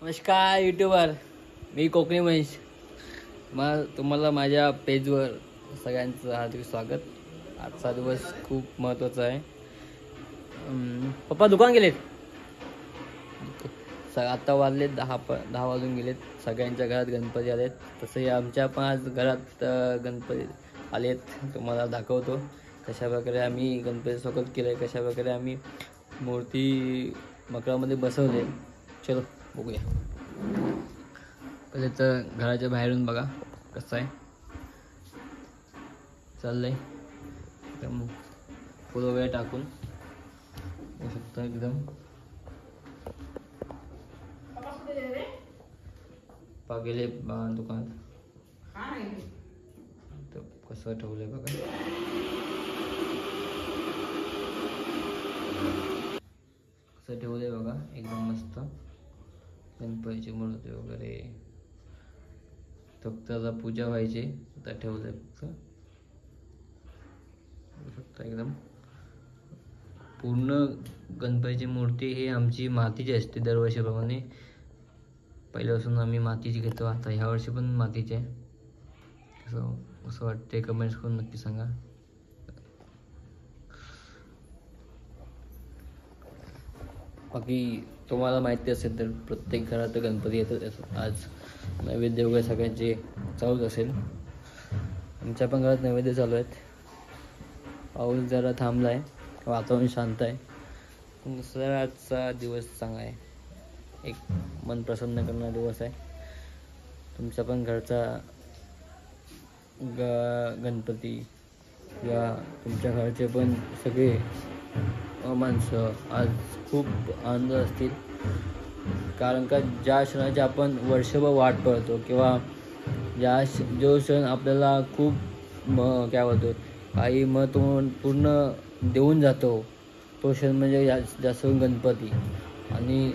नमस्कार यूट्यूबर, मी कोकणी महेश. तुम्हाला माझ्या पेजवर सगळ्यांचं हार्दिक स्वागत. आजचा दिवस खूप महत्त्वाचा आहे. पप्पा दुकान गेलेत. आता वाजलेत 10 वाजून गेलेत. सगळ्यांच्या घरात गणपती आलेत. तसंही आमच्या पण आज घरात गणपती आलेत. तुम्हाला दाखवतो कशाप्रकारे आम्ही गणपती स्वागत केलं आहे, कशाप्रकारे आम्ही मूर्ती मकरामध्ये बसवले. चलो बघूया. पहिले तर घराच्या बाहेरून बघा कसं आहे चाललंय. एकदम फुलं वगैरे टाकून बघू शकता. एकदम गेले दुकानात. कसं ठेवलंय बघा. कसं ठेवलंय बघा, एकदम मस्त. गणपतीची मूर्ती वगैरे फक्त आता पूजा व्हायची, आता ठेवलंय फक्त एकदम पूर्ण. गणपतीची मूर्ती ही आमची मातीची असते दरवर्षीप्रमाणे. पहिल्यापासून आम्ही मातीची घेतो. आता ह्या वर्षी पण मातीची आहे. असं वाटते कमेंट्स करून नक्की सांगा. बाकी तुम्हाला माहिती असेल तर प्रत्येक घरात गणपती येतात. आज नैवेद्य वगैरे सगळ्यांचे चालूच असेल. आमच्या पण घरात नैवेद्य चालू आहेत. पाऊस जरा थांबला आहे, वातावरण शांत आहे. दुसरा आजचा दिवस चांगला आहे. एक मन प्रसन्न करणारा दिवस आहे. तुमच्या पण घरचा गणपती या तुमच्या घरचे पण सगळे माणसं आज खूप आनंद असतील. कारण का ज्या क्षणाची आपण वर्षभर वाट पाहतो किंवा जो क्षण आपल्याला खूप काय बोलतो काही महत्त्व पूर्ण देऊन जातो, तो क्षण म्हणजे जास्त गणपती. आणि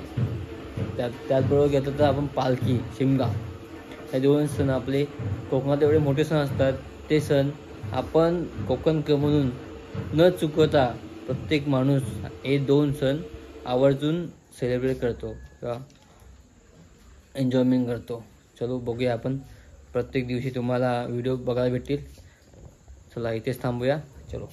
त्याचबरोबर घेतो तर आपण पालखी, शिमगा. हे दोन सण आपले कोकणात एवढे मोठे सण असतात. ते सण आपण कोकणकर म्हणून न चुकवता प्रत्येक माणूस हे दोन सण आवर्जून सेलिब्रेट करतो किंवा एन्जॉयमेंट करतो. चलो बघूया आपण. प्रत्येक दिवशी तुम्हाला व्हिडिओ बघायला भेटतील. चला इथेच थांबूया. चलो.